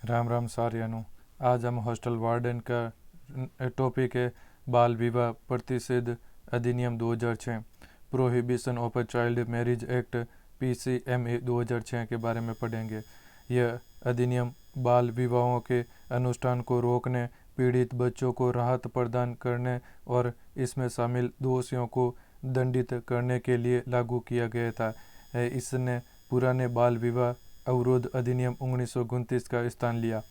राम राम सारियानु। आज हम hostel warden का टॉपिक है बाल विवाह प्रतिषेध अधिनियम 2006 prohibition of child marriage act PCMA 2006 के बारे में पढ़ेंगे। यह अधिनियम बाल विवाहों के अनुष्ठान को रोकने, पीड़ित बच्चों को राहत प्रदान करने और इसमें शामिल दोषियों को दंडित करने के लिए लागू किया गया था। इसने पुराने बाल विवाह अवरोध अधिनियम 1929 का स्थान लिया।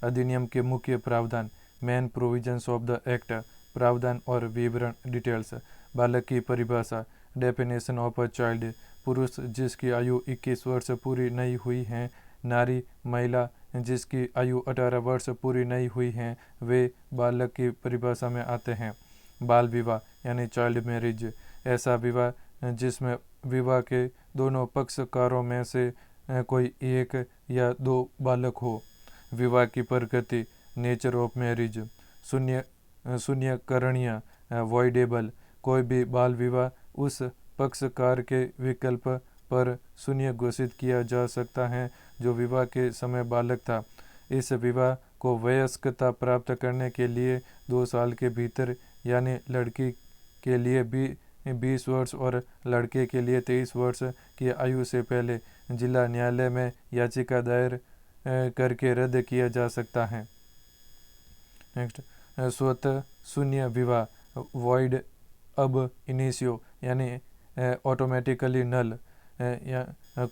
अधिनियम के मुख्य प्रावधान, main provisions of the act, प्रावधान और विवरण डिटेल्स। बालक की परिभाषा, डेफिनेशन ऑफ अ चाइल्ड, पुरुष जिसकी आयु 21 वर्ष पूरी नहीं हुई है, नारी महिला जिसकी आयु 18 वर्ष पूरी नहीं हुई है, वे बालक की परिभाषा में आते हैं। बाल विवाह यानी चाइल्ड मैरिज, ऐसा विवाह जिसमें विवाह के दोनों पक्षकारों में से कोई एक या दो बालक हो। विवाह की प्रकृति, नेचर ऑफ मैरिज, शून्यकरणीय, वॉइडेबल, कोई भी बाल विवाह उस पक्षकार के विकल्प पर शून्य घोषित किया जा सकता है जो विवाह के समय बालक था। इस विवाह को वयस्कता प्राप्त करने के लिए 2 साल के भीतर यानी लड़की के लिए भी 20 वर्ष और लड़के के लिए 23 वर्ष की आयु से पहले जिला न्यायालय में याचिका दायर करके रद्द किया जा सकता है। नेक्स्ट, स्वतः शून्य विवाह, वॉइड अब इनिशियो यानी ऑटोमेटिकली नल, या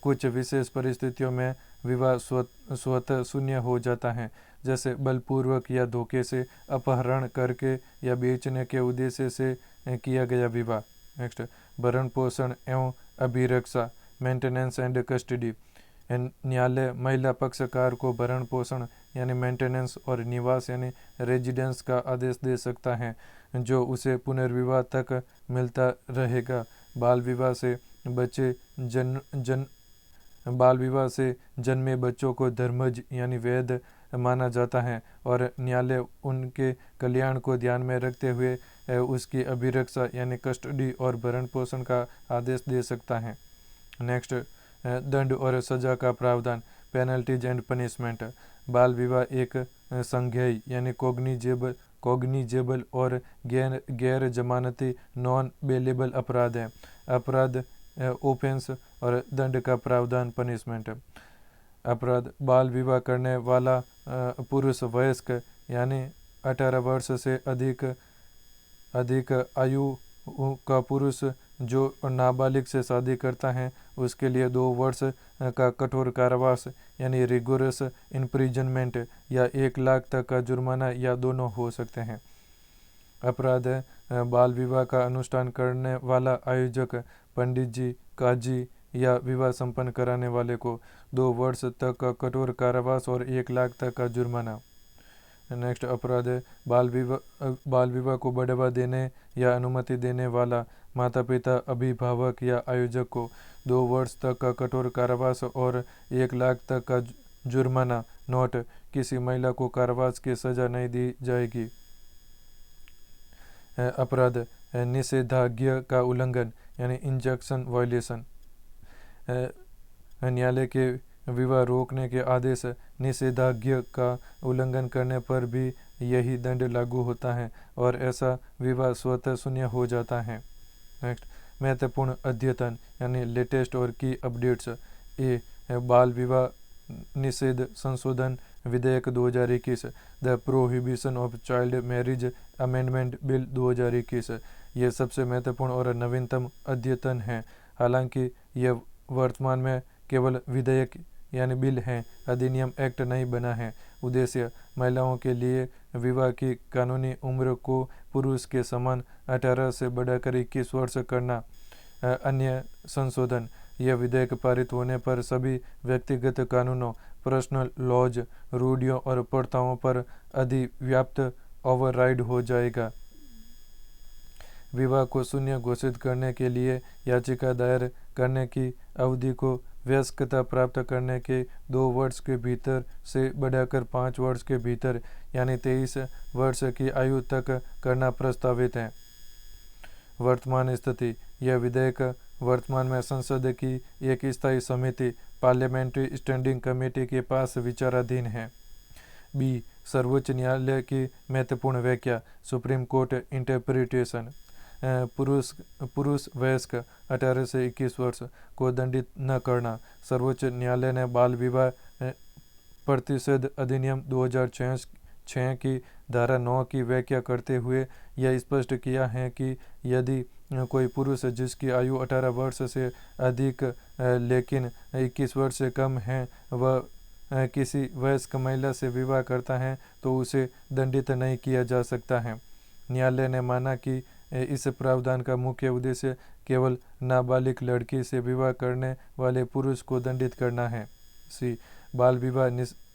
कुछ विशेष परिस्थितियों में विवाह स्वतः शून्य हो जाता है, जैसे बलपूर्वक या धोखे से अपहरण करके या बेचने के उद्देश्य से किया गया विवाह। नेक्स्ट, भरण पोषण एवं अभिरक्षा, मेंटेनेंस एंड कस्टडी। न्यायालय महिला पक्षकार को भरण पोषण यानी मेंटेनेंस और निवास यानी रेजिडेंस का आदेश दे सकता है जो उसे पुनर्विवाह तक मिलता रहेगा। बाल विवाह से जन्मे बच्चों को धर्मज यानी वैध माना जाता है और न्यायालय उनके कल्याण को ध्यान में रखते हुए उसकी अभिरक्षा यानी कस्टडी और भरण पोषण का आदेश दे सकता है। नेक्स्ट, दंड और सजा का प्रावधान, पेनल्टीज एंड पनिशमेंट। बाल विवाह एक संज्ञेय यानी कॉग्निजेबल और गैर जमानती नॉन बेलेबल अपराध है। अपराध ऑफेंस और दंड का प्रावधान, पनिशमेंट। अपराध, बाल विवाह करने वाला पुरुष वयस्क यानी 18 वर्ष से अधिक आयु का पुरुष जो नाबालिग से शादी करता है उसके लिए 2 वर्ष का कठोर कारावास यानी रिगोरस इम्प्रिजनमेंट या 1 लाख तक का जुर्माना या दोनों हो सकते हैं। अपराध, बाल विवाह का अनुष्ठान करने वाला आयोजक, पंडित जी, काजी या विवाह संपन्न कराने वाले को 2 वर्ष तक का कठोर कारावास और 1 लाख तक का जुर्माना। नेक्स्ट, अपराध, बाल विवाह को बढ़ावा देने या अनुमति देने वाला माता पिता, अभिभावक या आयोजक को 2 वर्ष तक का कठोर कारावास और 1 लाख तक का जुर्माना। नोट, किसी महिला को कारावास की सजा नहीं दी जाएगी। अपराध, निषेधाज्ञा का उल्लंघन यानी इंजंक्शन वायलेशन। न्यायालय के विवाह रोकने के आदेश, निषेधाज्ञा का उल्लंघन करने पर भी यही दंड लागू होता है और ऐसा विवाह स्वतः शून्य हो जाता है। नेक्स्ट, महत्वपूर्ण अद्यतन यानी लेटेस्ट और की अपडेट्स। बाल विवाह निषेध संशोधन विधेयक 2021, the prohibition of child marriage amendment bill 2021। ये सबसे महत्वपूर्ण और नवीनतम अद्यतन है। हालांकि यह वर्तमान में केवल विधेयक यानी बिल है, अधिनियम एक्ट नहीं बना है। उद्देश्य, महिलाओं के लिए विवाह की कानूनी उम्र को पुरुष के समान 18 से बढ़ाकर 21 वर्ष करना। अन्य संशोधन, यह विधेयक पारित होने पर सभी व्यक्तिगत कानूनों, पर्सनल लॉज, रूढ़ियों और प्रथाओं पर अधिव्याप्त ओवरराइड हो जाएगा। विवाह को शून्य घोषित करने के लिए याचिका दायर करने की अवधि को वयस्कता प्राप्त करने के 2 वर्ष के भीतर से बढ़ाकर 5 वर्ष के भीतर यानी 23 वर्ष की आयु तक करना प्रस्तावित है। वर्तमान स्थिति, यह विधेयक वर्तमान में संसद की एक स्थायी समिति पार्लियामेंट्री स्टैंडिंग कमेटी के पास विचाराधीन है। बी, सर्वोच्च न्यायालय की महत्वपूर्ण व्याख्या, सुप्रीम कोर्ट इंटरप्रिटेशन। पुरुष वयस्क 18 से 21 वर्ष को दंडित न करना। सर्वोच्च न्यायालय ने बाल विवाह प्रतिषेध अधिनियम 2006 की धारा 9 की व्याख्या करते हुए यह स्पष्ट किया है कि यदि कोई पुरुष जिसकी आयु 18 वर्ष से अधिक लेकिन 21 वर्ष से कम है वह किसी वयस्क महिला से विवाह करता है तो उसे दंडित नहीं किया जा सकता है। न्यायालय ने माना कि इस प्रावधान का मुख्य उद्देश्य केवल नाबालिग लड़की से विवाह करने वाले पुरुष को दंडित करना है। सी, बाल विवाह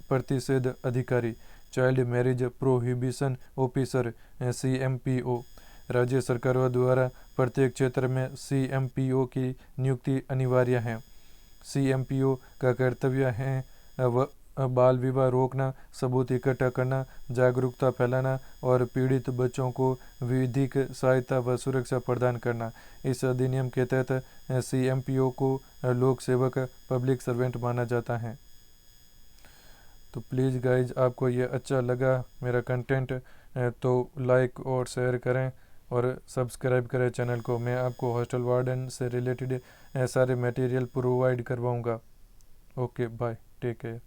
प्रतिषेध अधिकारी, child marriage prohibition officer CMPO। राज्य सरकारों द्वारा प्रत्येक क्षेत्र में CMPO की नियुक्ति अनिवार्य है। CMPO का कर्तव्य है बाल विवाह रोकना, सबूत इकट्ठा करना, जागरूकता फैलाना और पीड़ित बच्चों को विधिक सहायता व सुरक्षा प्रदान करना। इस अधिनियम के तहत CMPO को लोक सेवक पब्लिक सर्वेंट माना जाता है। तो प्लीज़ गाइज, आपको ये अच्छा लगा मेरा कंटेंट तो लाइक और शेयर करें और सब्सक्राइब करें चैनल को। मैं आपको हॉस्टल वार्डन से रिलेटेड सारे मटेरियल प्रोवाइड करवाऊँगा। Okay, bye, take care.